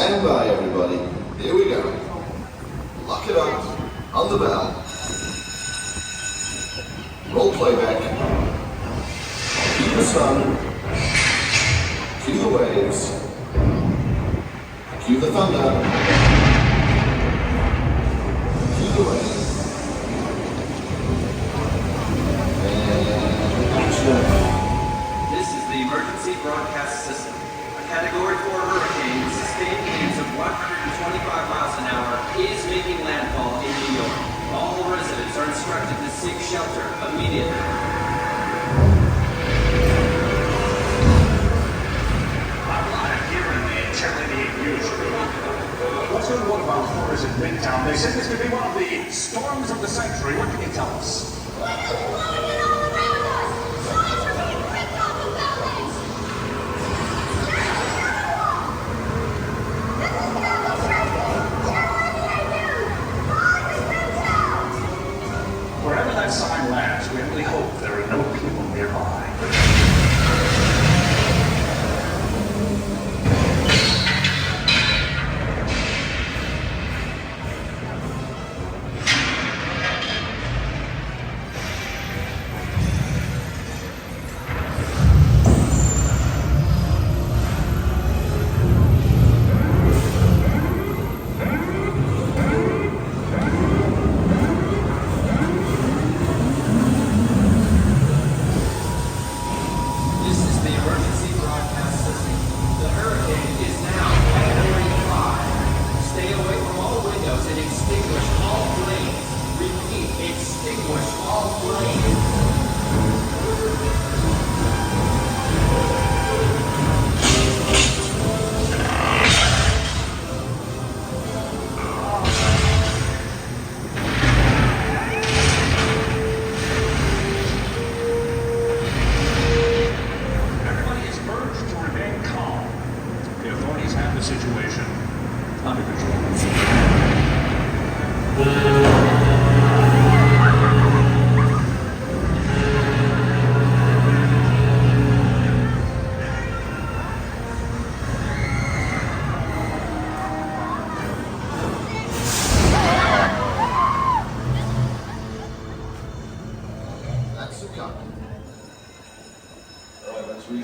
Stand by, everybody. Here we go. Lock it up on the bell. Roll playback. Cue the sun. Cue the waves. Cue the thunder. Cue the rain. And action. This is the emergency broadcast system. A Category 4 hurricane with sustained winds of 125 miles an hour is making landfall in New York. All residents are instructed to seek shelter immediately. I'm not hearing the intensity usually. What's in one of our reporters in Midtown? They said this could be one of the storms of the century. What can you tell us?